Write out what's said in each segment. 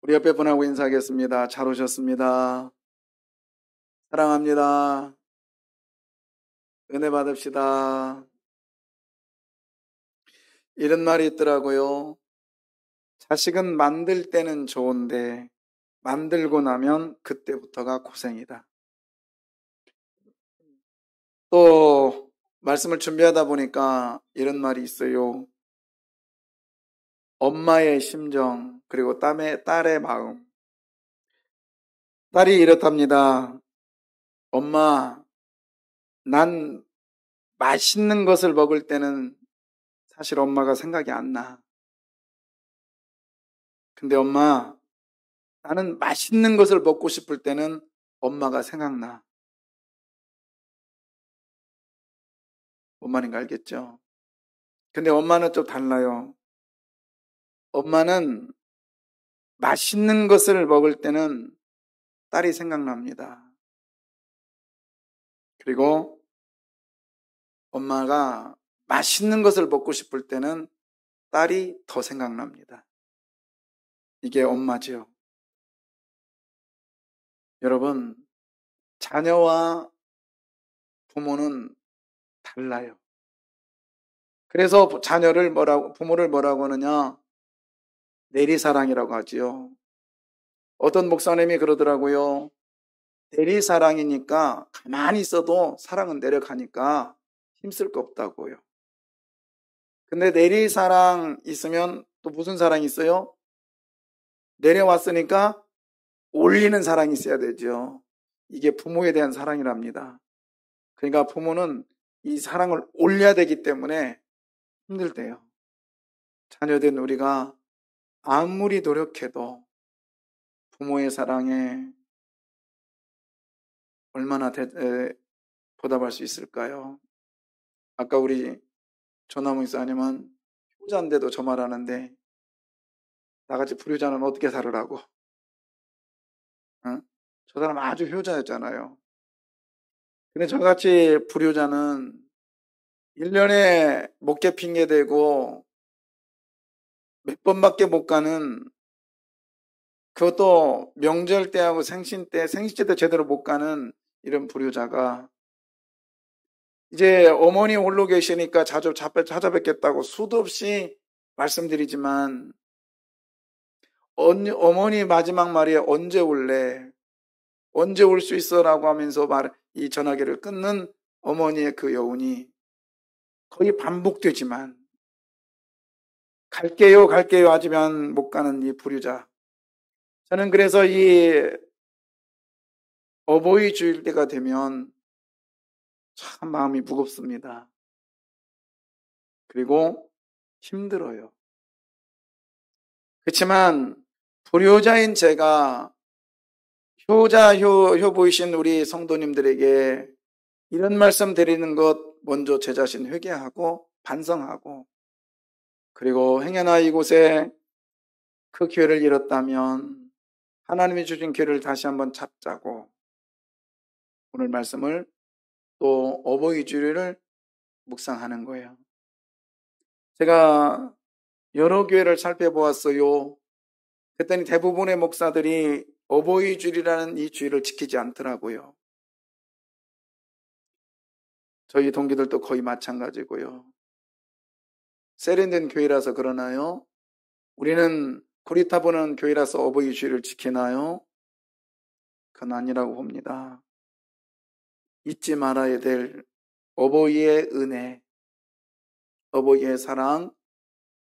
우리 옆에 분하고 인사하겠습니다. 잘 오셨습니다. 사랑합니다. 은혜 받읍시다. 이런 말이 있더라고요. 자식은 만들 때는 좋은데 만들고 나면 그때부터가 고생이다. 또 말씀을 준비하다 보니까 이런 말이 있어요. 엄마의 심정 그리고 딸의 마음. 딸이 이렇답니다. 엄마, 난 맛있는 것을 먹을 때는 사실 엄마가 생각이 안 나. 근데 엄마, 나는 맛있는 것을 먹고 싶을 때는 엄마가 생각나. 뭔 말인가 알겠죠? 근데 엄마는 좀 달라요. 엄마는 맛있는 것을 먹을 때는 딸이 생각납니다. 그리고 엄마가 맛있는 것을 먹고 싶을 때는 딸이 더 생각납니다. 이게 엄마지요. 여러분, 자녀와 부모는 달라요. 그래서 부모를 뭐라고 하느냐? 내리사랑이라고 하지요. 어떤 목사님이 그러더라고요. 내리사랑이니까 가만히 있어도 사랑은 내려가니까 힘쓸 거 없다고요. 근데 내리사랑 있으면 또 무슨 사랑이 있어요? 내려왔으니까 올리는 사랑이 있어야 되죠. 이게 부모에 대한 사랑이랍니다. 그러니까 부모는 이 사랑을 올려야 되기 때문에 힘들대요. 자녀된 우리가 아무리 노력해도 부모의 사랑에 얼마나 보답할 수 있을까요? 아까 우리 조나무 목사님은 효자인데도 저 말하는데 나같이 불효자는 어떻게 살으라고? 응? 저 사람 아주 효자였잖아요. 근데 저같이 불효자는 1년에 목회 핑계대고 몇 번밖에 못 가는, 그것도 명절 때하고 생신 때 제대로 못 가는 이런 불효자가 이제 어머니 홀로 계시니까 자주 찾아뵙겠다고 수도 없이 말씀드리지만 어머니 마지막 말이 언제 올래? 언제 올 수 있어? 라고 하면서 이 전화기를 끊는 어머니의 그 여운이 거의 반복되지만 갈게요 하지만 못 가는 이 불효자. 저는 그래서 이 어버이 주일 때가 되면 참 마음이 무겁습니다. 그리고 힘들어요. 그렇지만 불효자인 제가 효보이신 우리 성도님들에게 이런 말씀 드리는 것, 먼저 제 자신 회개하고 반성하고, 그리고 행여나 이곳에 그 기회를 잃었다면 하나님이 주신 기회를 다시 한번 찾자고 오늘 말씀을 또 어버이 주일을 묵상하는 거예요. 제가 여러 교회를 살펴보았어요. 그랬더니 대부분의 목사들이 어버이 주일이라는 이 주일을 지키지 않더라고요. 저희 동기들도 거의 마찬가지고요. 세련된 교회라서 그러나요? 우리는 고리타보는 교회라서 어버이 주일을 지키나요? 그건 아니라고 봅니다. 잊지 말아야 될 어버이의 은혜, 어버이의 사랑,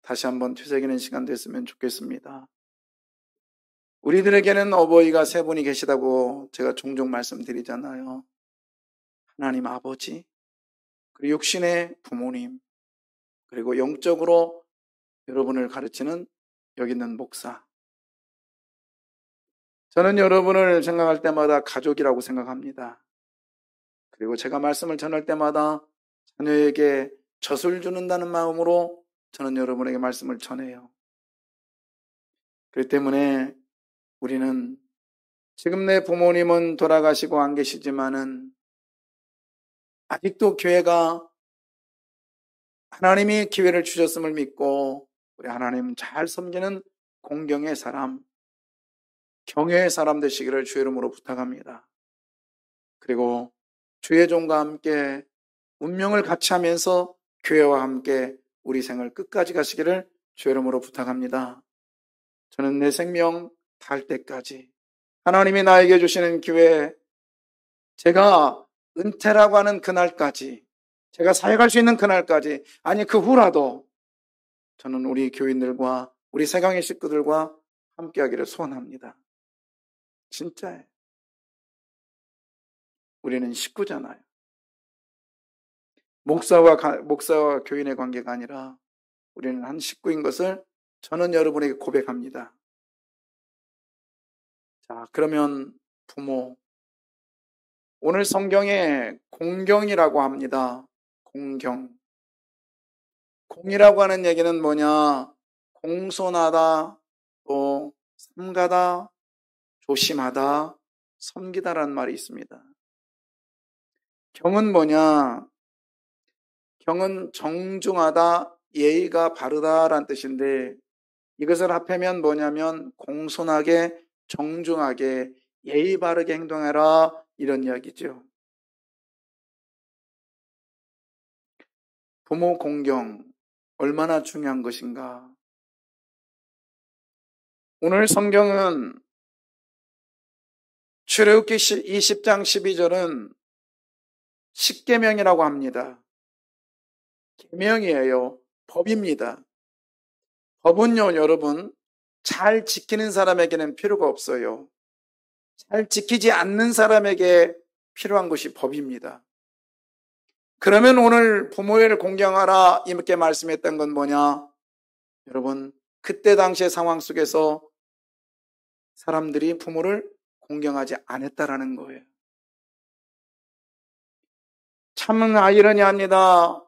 다시 한번 되새기는 시간 됐으면 좋겠습니다. 우리들에게는 어버이가 세 분이 계시다고 제가 종종 말씀드리잖아요. 하나님 아버지, 그리고 육신의 부모님, 그리고 영적으로 여러분을 가르치는 여기 있는 목사. 저는 여러분을 생각할 때마다 가족이라고 생각합니다. 그리고 제가 말씀을 전할 때마다 자녀에게 젖을 주는다는 마음으로 저는 여러분에게 말씀을 전해요. 그렇기 때문에 우리는 지금 내 부모님은 돌아가시고 안 계시지만은 아직도 교회가 하나님이 기회를 주셨음을 믿고 우리 하나님 잘 섬기는 공경의 사람, 경외의 사람 되시기를 주의 이름으로 부탁합니다. 그리고 주의 종과 함께 운명을 같이 하면서 교회와 함께 우리 생을 끝까지 가시기를 주의 이름으로 부탁합니다. 저는 내 생명 닿을 때까지 하나님이 나에게 주시는 기회, 제가 은퇴라고 하는 그날까지, 제가 사역할 수 있는 그날까지, 아니 그 후라도 저는 우리 교인들과 우리 세강의 식구들과 함께하기를 소원합니다. 진짜예요. 우리는 식구잖아요. 목사와 교인의 관계가 아니라 우리는 한 식구인 것을 저는 여러분에게 고백합니다. 자, 그러면 부모, 오늘 성경에 공경이라고 합니다. 공경. 공이라고 하는 얘기는 뭐냐? 공손하다, 또 삼가다, 조심하다, 섬기다라는 말이 있습니다. 경은 뭐냐? 경은 정중하다, 예의가 바르다라는 뜻인데 이것을 합하면 뭐냐면 공손하게, 정중하게, 예의 바르게 행동해라 이런 이야기죠. 부모 공경 얼마나 중요한 것인가? 오늘 성경은 출애굽기 20장 12절은 십계명이라고 합니다. 계명이에요. 법입니다. 법은요, 여러분, 잘 지키는 사람에게는 필요가 없어요. 잘 지키지 않는 사람에게 필요한 것이 법입니다. 그러면 오늘 부모를 공경하라 이렇게 말씀했던 건 뭐냐? 여러분, 그때 당시의 상황 속에서 사람들이 부모를 공경하지 않았다라는 거예요. 참 아이러니합니다.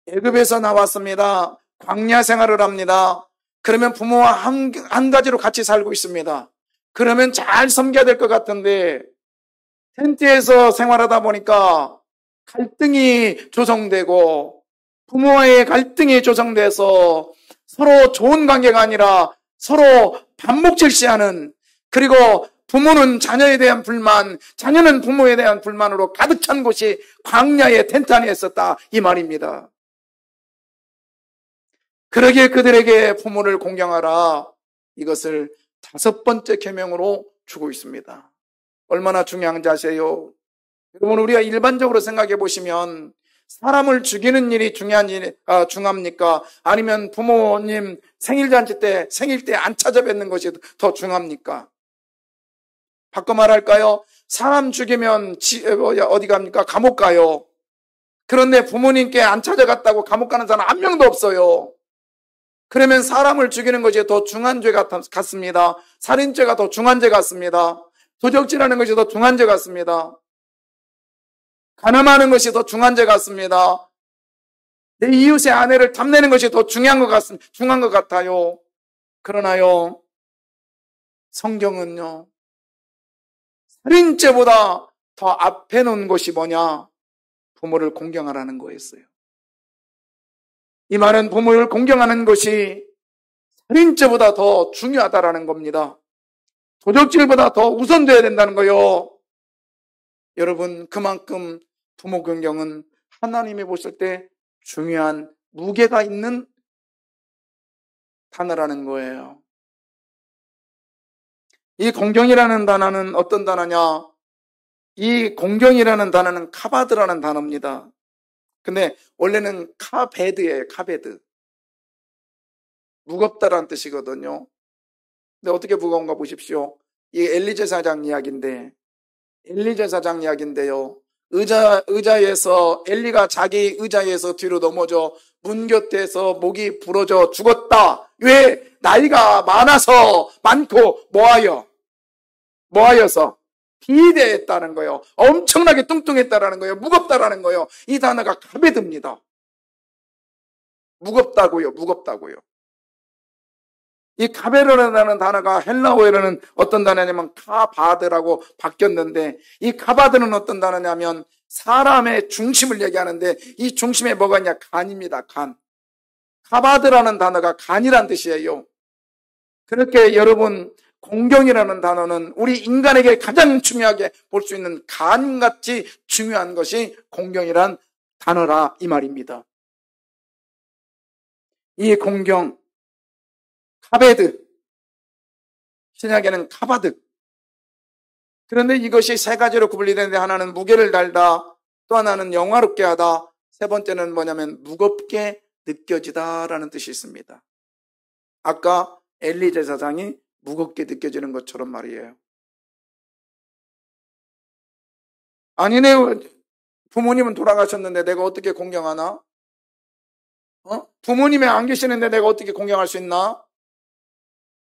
애굽에서 나왔습니다. 광야 생활을 합니다. 그러면 부모와 한 가지로 같이 살고 있습니다. 그러면 잘 섬겨야 될 것 같은데 텐트에서 생활하다 보니까 갈등이 조성되고 부모와의 갈등이 조성돼서 서로 좋은 관계가 아니라 서로 반목질시하는, 그리고 부모는 자녀에 대한 불만, 자녀는 부모에 대한 불만으로 가득 찬 곳이 광야의 텐트 안에 있었다 이 말입니다. 그러기에 그들에게 부모를 공경하라, 이것을 5번째 계명으로 주고 있습니다. 얼마나 중요한지 아세요? 여러분, 우리가 일반적으로 생각해 보시면 사람을 죽이는 일이 중요합니까? 아니면 부모님 생일 때 안 찾아뵙는 것이 더 중요합니까? 바꿔 말할까요? 사람 죽이면 어디 갑니까? 감옥 가요. 그런데 부모님께 안 찾아갔다고 감옥 가는 사람 한 명도 없어요. 그러면 사람을 죽이는 것이 더 중한 죄 같습니다. 살인죄가 더 중한 죄 같습니다. 도적질하는 것이 더 중한 죄 같습니다. 가늠하는 것이 더 중한 죄 같습니다. 내 이웃의 아내를 탐내는 것이 더 중요한 것 같아요. 그러나요, 성경은요, 살인죄보다 더 앞에 놓은 것이 뭐냐? 부모를 공경하라는 거였어요. 이 말은 부모를 공경하는 것이 살인죄보다 더 중요하다라는 겁니다. 도적질보다 더 우선돼야 된다는 거요. 여러분, 그만큼 부모 공경은 하나님이 보실 때 중요한 무게가 있는 단어라는 거예요. 이 공경이라는 단어는 어떤 단어냐? 이 공경이라는 단어는 카바드라는 단어입니다. 근데 원래는 카베드예요. 카베드. 무겁다라는 뜻이거든요. 근데 어떻게 무거운가 보십시오. 이 엘리제사장 이야기인데요. 의자에서 엘리가 자기 의자에서 뒤로 넘어져 문 곁에서 목이 부러져 죽었다. 왜? 나이가 많고 뭐하여서 비대했다는 거예요. 엄청나게 뚱뚱했다라는 거예요. 무겁다라는 거예요. 이 단어가 카베드입니다. 무겁다고요. 이 카베르라는 단어가 헬라어에는 어떤 단어냐면 카바드라고 바뀌었는데, 이 카바드는 어떤 단어냐면 사람의 중심을 얘기하는데, 이 중심에 뭐가 있냐? 간입니다. 간. 카바드라는 단어가 간이란 뜻이에요. 그렇게 여러분, 공경이라는 단어는 우리 인간에게 가장 중요하게 볼 수 있는 간같이 중요한 것이 공경이란 단어라 이 말입니다. 이 공경, 카베드, 신약에는 카바드. 그런데 이것이 세 가지로 구분이 되는데 하나는 무게를 달다, 또 하나는 영화롭게 하다, 세 번째는 뭐냐면 무겁게 느껴지다라는 뜻이 있습니다. 아까 엘리 제사장이 무겁게 느껴지는 것처럼 말이에요. 아니네, 부모님은 돌아가셨는데 내가 어떻게 공경하나? 부모님이 안 계시는데 내가 어떻게 공경할 수 있나?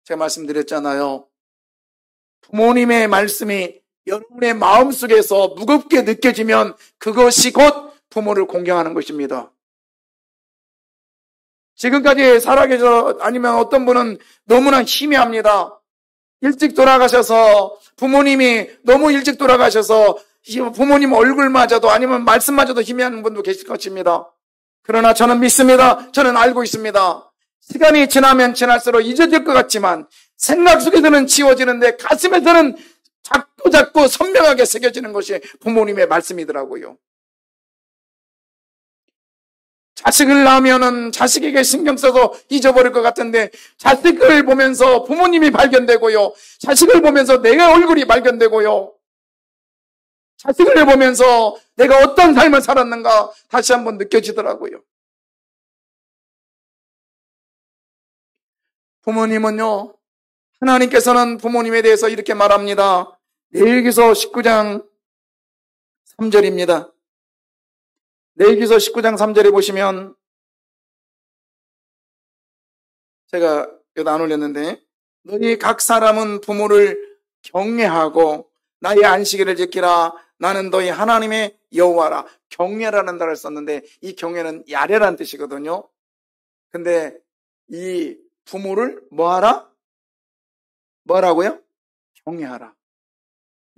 제가 말씀드렸잖아요. 부모님의 말씀이 여러분의 마음속에서 무겁게 느껴지면 그것이 곧 부모를 공경하는 것입니다. 지금까지 살아계셔, 아니면 어떤 분은 너무나 희미합니다. 일찍 돌아가셔서, 부모님이 너무 일찍 돌아가셔서 부모님 얼굴마저도 아니면 말씀마저도 희미한 분도 계실 것입니다. 그러나 저는 믿습니다. 저는 알고 있습니다. 시간이 지나면 지날수록 잊어질 것 같지만 생각 속에서는 지워지는데 가슴에서는 자꾸 선명하게 새겨지는 것이 부모님의 말씀이더라고요. 자식을 낳으면은 자식에게 신경 써서 잊어버릴 것 같은데 자식을 보면서 부모님이 발견되고요. 자식을 보면서 내 얼굴이 발견되고요. 자식을 보면서 내가 어떤 삶을 살았는가 다시 한번 느껴지더라고요. 부모님은요, 하나님께서는 부모님에 대해서 이렇게 말합니다. 레위기서 19장 3절입니다. 레위기서 19장 3절에 보시면 제가 여기다 안 올렸는데 너희 각 사람은 부모를 경외하고 나의 안식일을 지키라. 나는 너희 하나님의 여호와라. 경외라는 단어를 썼는데 이 경외는 야레라는 뜻이거든요. 근데 이 부모를 뭐하라? 뭐라고요? 경외하라.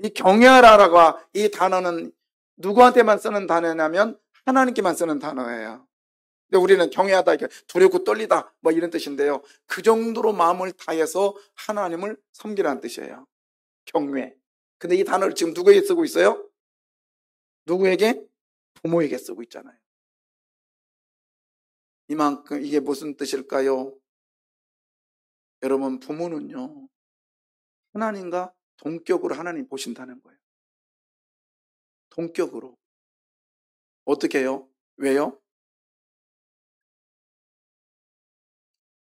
이 경외하라라고 이 단어는 누구한테만 쓰는 단어냐면 하나님께만 쓰는 단어예요. 근데 우리는 경외하다, 이렇게 두렵고 떨리다, 뭐 이런 뜻인데요. 그 정도로 마음을 다해서 하나님을 섬기라는 뜻이에요. 경외. 근데 이 단어를 지금 누구에게 쓰고 있어요? 누구에게? 부모에게 쓰고 있잖아요. 이만큼 이게 무슨 뜻일까요? 여러분, 부모는요, 하나님과 동격으로 하나님 보신다는 거예요. 동격으로. 어떻게 해요? 왜요?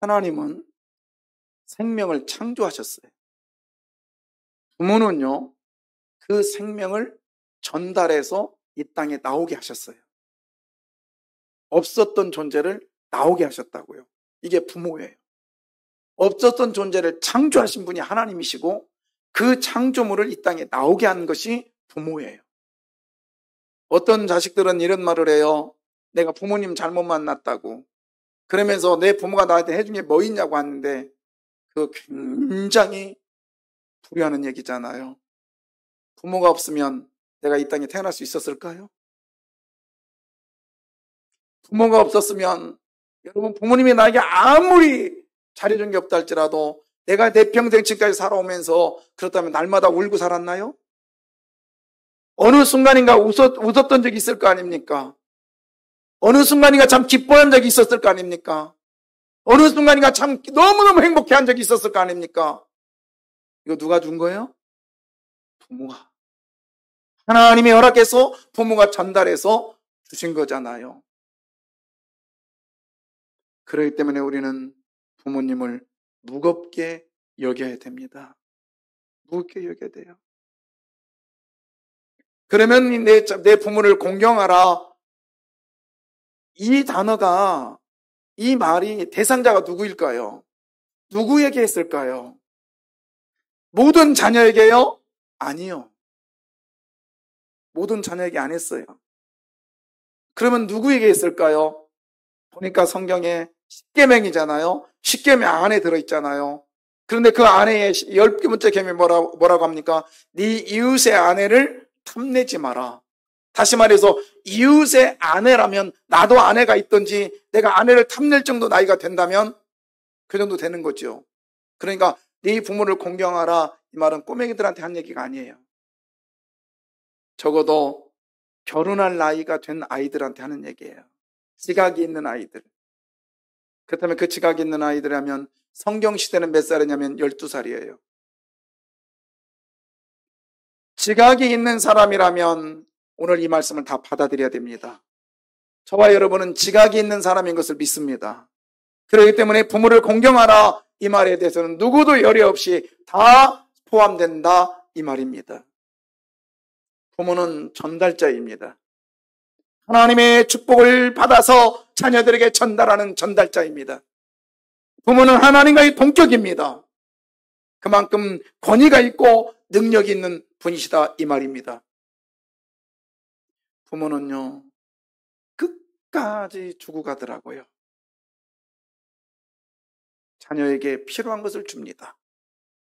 하나님은 생명을 창조하셨어요. 부모는요, 그 생명을 전달해서 이 땅에 나오게 하셨어요. 없었던 존재를 나오게 하셨다고요. 이게 부모예요. 없었던 존재를 창조하신 분이 하나님이시고 그 창조물을 이 땅에 나오게 한 것이 부모예요. 어떤 자식들은 이런 말을 해요. 내가 부모님 잘못 만났다고. 그러면서 내 부모가 나한테 해준 게 뭐 있냐고 하는데 그거 굉장히 불효하는 얘기잖아요. 부모가 없으면 내가 이 땅에 태어날 수 있었을까요? 부모가 없었으면 여러분 부모님이 나에게 아무리 잘해준 게 없다 할지라도 내가 내 평생 지금까지 살아오면서 그렇다면 날마다 울고 살았나요? 어느 순간인가 웃었던 적이 있을 거 아닙니까? 어느 순간인가 참 기뻐한 적이 있었을 거 아닙니까? 어느 순간인가 참 너무너무 행복해 한 적이 있었을 거 아닙니까? 이거 누가 준 거예요? 부모가. 하나님이 허락해서 부모가 전달해서 주신 거잖아요. 그렇기 때문에 우리는 부모님을 무겁게 여겨야 됩니다. 무겁게 여겨야 돼요. 그러면 내 부모를 공경하라. 이 단어가, 이 말이 대상자가 누구일까요? 누구에게 했을까요? 모든 자녀에게요? 아니요. 모든 자녀에게 안 했어요. 그러면 누구에게 했을까요? 보니까 성경에 십계명이잖아요. 십계명 안에 들어있잖아요. 그런데 그 안에 10번째 계명이 뭐라고 합니까? 네 이웃의 아내를 탐내지 마라. 다시 말해서 이웃의 아내라면 나도 아내가 있든지 내가 아내를 탐낼 정도 나이가 된다면 그 정도 되는 거죠. 그러니까 네 부모를 공경하라. 이 말은 꼬맹이들한테 한 얘기가 아니에요. 적어도 결혼할 나이가 된 아이들한테 하는 얘기예요. 지각이 있는 아이들. 그렇다면 그 지각이 있는 아이들이라면 성경 시대는 몇 살이냐면 12살이에요. 지각이 있는 사람이라면 오늘 이 말씀을 다 받아들여야 됩니다. 저와 여러분은 지각이 있는 사람인 것을 믿습니다. 그렇기 때문에 부모를 공경하라 이 말에 대해서는 누구도 열의 없이 다 포함된다 이 말입니다. 부모는 전달자입니다. 하나님의 축복을 받아서 자녀들에게 전달하는 전달자입니다. 부모는 하나님과의 동격입니다. 그만큼 권위가 있고 능력이 있는 분이시다 이 말입니다. 부모는요 끝까지 주고 가더라고요. 자녀에게 필요한 것을 줍니다.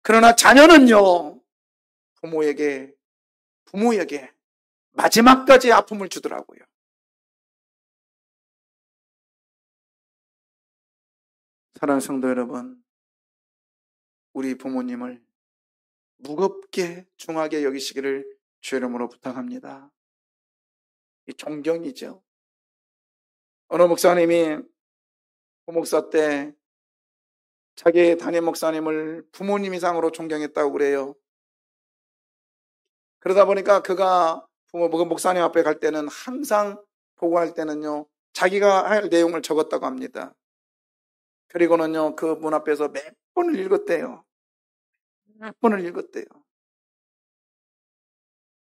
그러나 자녀는요 부모에게 마지막까지 아픔을 주더라고요. 사랑하는 성도 여러분, 우리 부모님을 무겁게 중하게 여기시기를 주의 이름으로 부탁합니다. 이 존경이죠. 어느 목사님이 부목사 때 자기 담임 목사님을 부모님 이상으로 존경했다고 그래요. 그러다 보니까 그가 목사님 앞에 갈 때는 항상 보고할 때는요 자기가 할 내용을 적었다고 합니다. 그리고는요 그 문 앞에서 몇 번을 읽었대요. 몇 번을 읽었대요.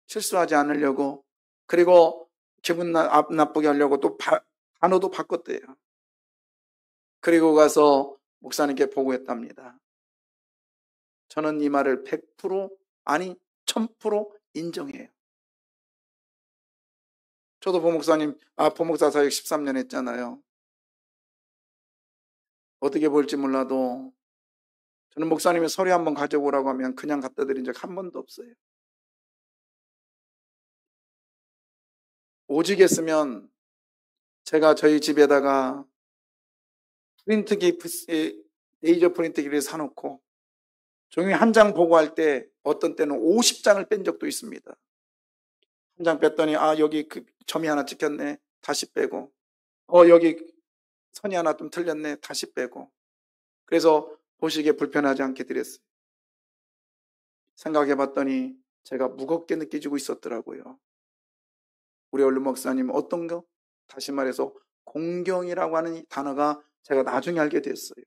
실수하지 않으려고. 그리고 기분 나쁘게 하려고 또 단어도 바꿨대요. 그리고 가서 목사님께 보고했답니다. 저는 이 말을 100% 아니 1000% 인정해요. 저도 부목사 사역 13년 했잖아요. 어떻게 볼지 몰라도 저는 목사님이 서류 한번 가져오라고 하면 그냥 갖다 드린 적 한 번도 없어요. 오직 했으면 제가 저희 집에다가 레이저 프린트기를 사놓고 종이 한 장 보고할 때 어떤 때는 50장을 뺀 적도 있습니다. 한 장 뺐더니 여기 그 점이 하나 찍혔네 다시 빼고 여기 선이 하나 좀 틀렸네 다시 빼고 그래서 보시기에 불편하지 않게 드렸어요. 생각해 봤더니 제가 무겁게 느껴지고 있었더라고요. 우리 얼른 목사님 어떤 거? 다시 말해서 공경이라고 하는 이 단어가 제가 나중에 알게 됐어요.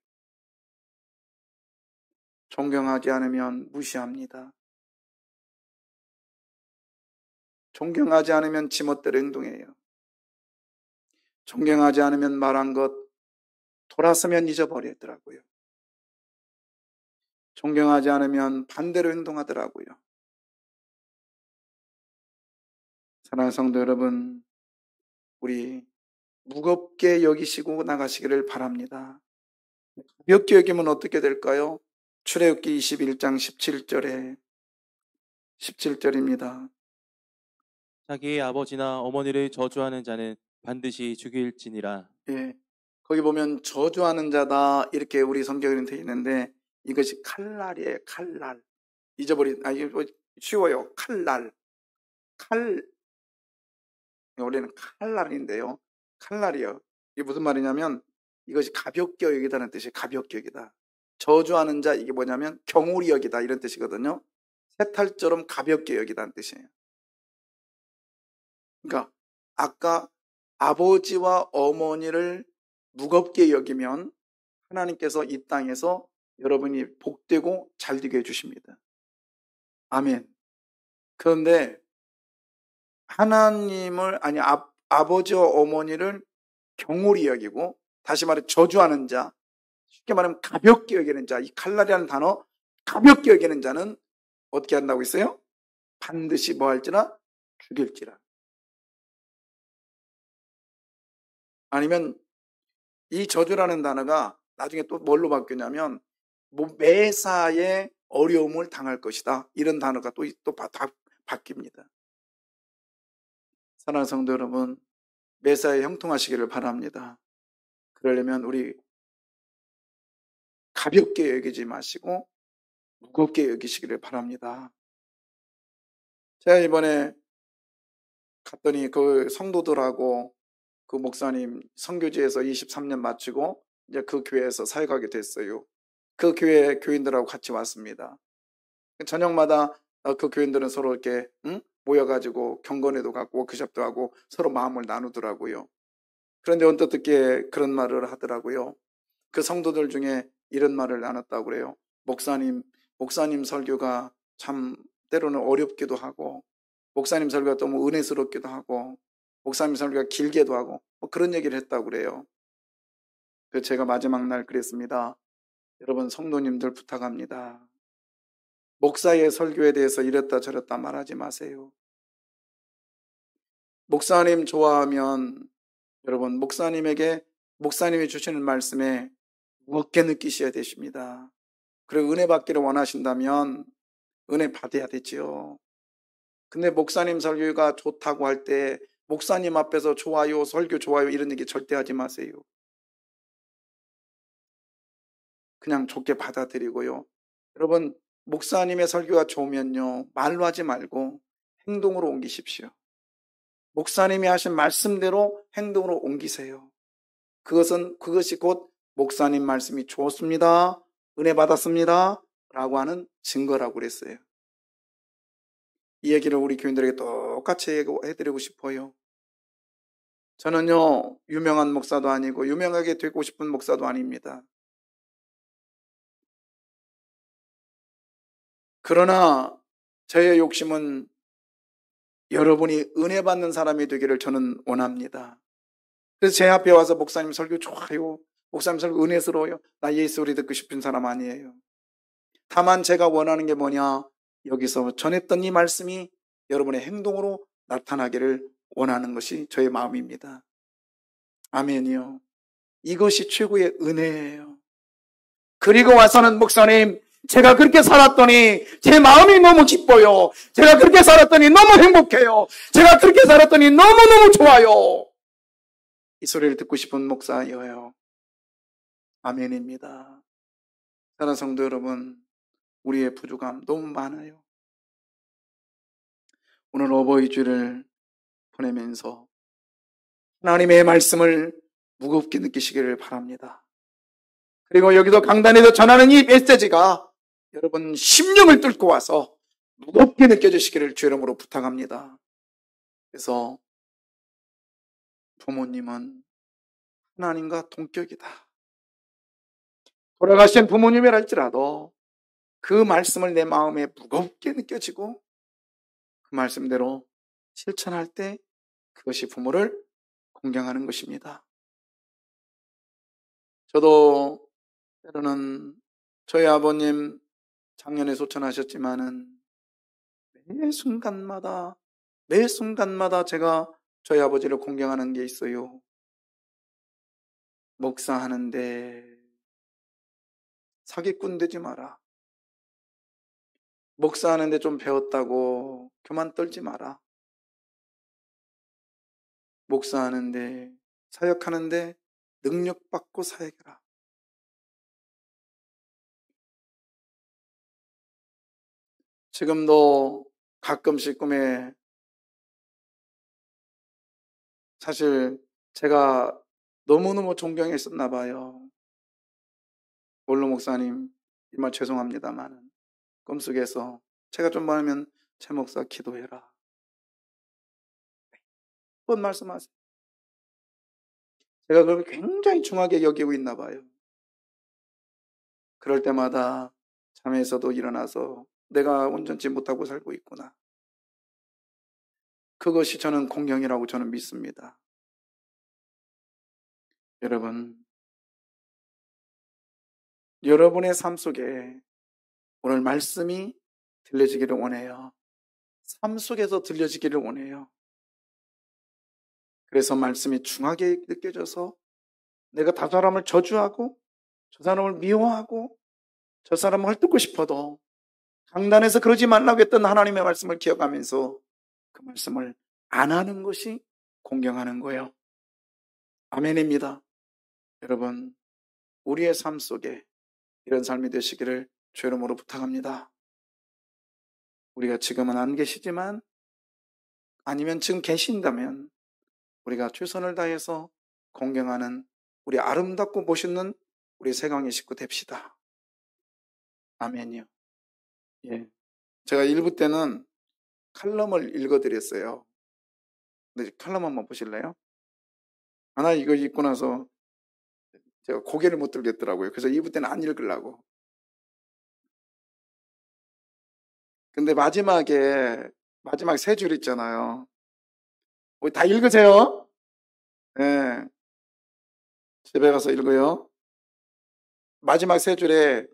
존경하지 않으면 무시합니다. 존경하지 않으면 지멋대로 행동해요. 존경하지 않으면 말한 것 돌아서면 잊어버리더라고요. 존경하지 않으면 반대로 행동하더라고요. 사랑하는 성도 여러분, 우리 무겁게 여기시고 나가시기를 바랍니다. 가볍게 여기면 어떻게 될까요? 출애굽기 21장 17절입니다. 자기의 아버지나 어머니를 저주하는 자는 반드시 죽일지니라. 예, 거기 보면 저주하는 자다 이렇게 우리 성경에는 되어 있는데 이것이 칼날이에요. 칼날. 이거 쉬워요. 칼날. 원래는 칼날인데요. 칼날이요. 이게 무슨 말이냐면 이것이 가볍게 여기다는 뜻이 가볍게 여기다. 저주하는 자 이게 뭐냐면 경홀히 여기다 이런 뜻이거든요. 새탈처럼 가볍게 여기다는 뜻이에요. 그러니까 아까 아버지와 어머니를 무겁게 여기면 하나님께서 이 땅에서 여러분이 복되고 잘되게 해주십니다. 아멘. 그런데 하나님을 아버지와 어머니를 경홀히 여기고 다시 말해 저주하는 자 쉽게 말하면 가볍게 여기는 자 이 칼날이라는 단어 가볍게 여기는 자는 어떻게 한다고 했어요? 반드시 뭐 할지라 죽일지라. 아니면 이 저주라는 단어가 나중에 또 뭘로 바뀌냐면 매사에 어려움을 당할 것이다. 이런 단어가 또 바뀝니다. 사랑하는 성도 여러분, 매사에 형통하시기를 바랍니다. 그러려면 우리 가볍게 여기지 마시고 무겁게 여기시기를 바랍니다. 제가 이번에 갔더니 그 성도들하고 그 목사님 선교지에서 23년 마치고 이제 그 교회에서 사역하게 됐어요. 그 교회 교인들하고 같이 왔습니다. 저녁마다 그 교인들은 서로 이렇게 모여가지고 경건회도 가고 워크숍도 하고 서로 마음을 나누더라고요. 그런데 언뜻 그런 말을 하더라고요. 그 성도들 중에 이런 말을 나눴다고 그래요. 목사님 설교가 참 때로는 어렵기도 하고, 목사님 설교가 너무 은혜스럽기도 하고, 목사님 설교가 길게도 하고, 뭐 그런 얘기를 했다고 그래요. 그래서 제가 마지막 날 그랬습니다. 여러분 성도님들 부탁합니다. 목사의 설교에 대해서 이랬다 저랬다 말하지 마세요. 목사님 좋아하면 여러분 목사님이 주시는 말씀에 무겁게 느끼셔야 되십니다. 그리고 은혜 받기를 원하신다면 은혜 받아야 되지요. 근데 목사님 설교가 좋다고 할 때 목사님 앞에서 좋아요, 설교 좋아요 이런 얘기 절대 하지 마세요. 그냥 좋게 받아들이고요. 여러분 목사님의 설교가 좋으면요 말로 하지 말고 행동으로 옮기십시오. 목사님이 하신 말씀대로 행동으로 옮기세요. 그것이 곧 목사님 말씀이 좋습니다, 은혜 받았습니다 라고 하는 증거라고 그랬어요. 이 얘기를 우리 교인들에게 똑같이 해드리고 싶어요. 저는요 유명한 목사도 아니고 유명하게 되고 싶은 목사도 아닙니다. 그러나 저의 욕심은 여러분이 은혜 받는 사람이 되기를 저는 원합니다. 그래서 제 앞에 와서 목사님 설교 좋아요, 목사님 설교 은혜스러워요, 나 예수 소리 듣고 싶은 사람 아니에요. 다만 제가 원하는 게 뭐냐, 여기서 전했던 이 말씀이 여러분의 행동으로 나타나기를 원하는 것이 저의 마음입니다. 아멘이요. 이것이 최고의 은혜예요. 그리고 와서는 목사님 제가 그렇게 살았더니 제 마음이 너무 기뻐요. 제가 그렇게 살았더니 너무 행복해요. 제가 그렇게 살았더니 너무너무 좋아요. 이 소리를 듣고 싶은 목사예요. 아멘입니다. 사랑하는 성도 여러분, 우리의 부족함 너무 많아요. 오늘 어버이 주를 보내면서 하나님의 말씀을 무겁게 느끼시기를 바랍니다. 그리고 여기서 강단에서 전하는 이 메시지가 여러분 심령을 뚫고 와서 무겁게 느껴지시기를 주 이름으로 부탁합니다. 그래서 부모님은 하나님과 동격이다. 돌아가신 부모님이랄지라도 그 말씀을 내 마음에 무겁게 느껴지고 그 말씀대로 실천할 때 그것이 부모를 공경하는 것입니다. 저도 때로는 저희 아버님 작년에 소천하셨지만은 매 순간마다 제가 저희 아버지를 공경하는 게 있어요. 목사하는데 사기꾼 되지 마라. 목사하는데 좀 배웠다고 교만 떨지 마라. 목사하는데 사역하는데 능력받고 사역해라. 지금도 가끔씩 꿈에 사실 제가 너무너무 존경했었나 봐요. 원로 목사님 정말 죄송합니다만 꿈속에서 제가 좀 많으면 최 목사 기도해라. 몇 번 말씀하세요. 제가 그걸 굉장히 중하게 여기고 있나 봐요. 그럴 때마다 잠에서도 일어나서 내가 온전치 못하고 살고 있구나. 그것이 저는 공경이라고 저는 믿습니다. 여러분, 여러분의 삶 속에 오늘 말씀이 들려지기를 원해요. 삶 속에서 들려지기를 원해요. 그래서 말씀이 중하게 느껴져서 내가 저 사람을 저주하고 저 사람을 미워하고 저 사람을 헐뜯고 싶어도 강단에서 그러지 말라고 했던 하나님의 말씀을 기억하면서 그 말씀을 안 하는 것이 공경하는 거예요. 아멘입니다. 여러분, 우리의 삶 속에 이런 삶이 되시기를 주 이름으로 부탁합니다. 우리가 지금은 안 계시지만 아니면 지금 계신다면 우리가 최선을 다해서 공경하는 우리 아름답고 멋있는 우리 세강의 식구 됩시다. 아멘이요. 예. 제가 1부 때는 칼럼을 읽어드렸어요. 근데 칼럼 한번 보실래요? 하나 이거 읽고 나서 제가 고개를 못 들겠더라고요. 그래서 2부 때는 안 읽으려고. 근데 마지막 세 줄 있잖아요. 우리 다 읽으세요. 예. 집에 가서 읽어요. 마지막 세 줄에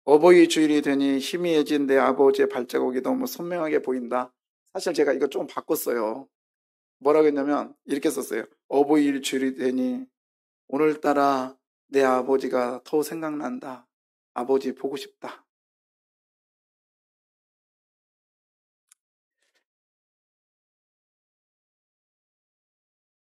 어버이 주일이 되니 희미해진 내 아버지의 발자국이 너무 선명하게 보인다. 사실 제가 이거 좀 바꿨어요. 뭐라고 했냐면 이렇게 썼어요. 어버이 주일이 되니 오늘따라 내 아버지가 더 생각난다. 아버지 보고 싶다.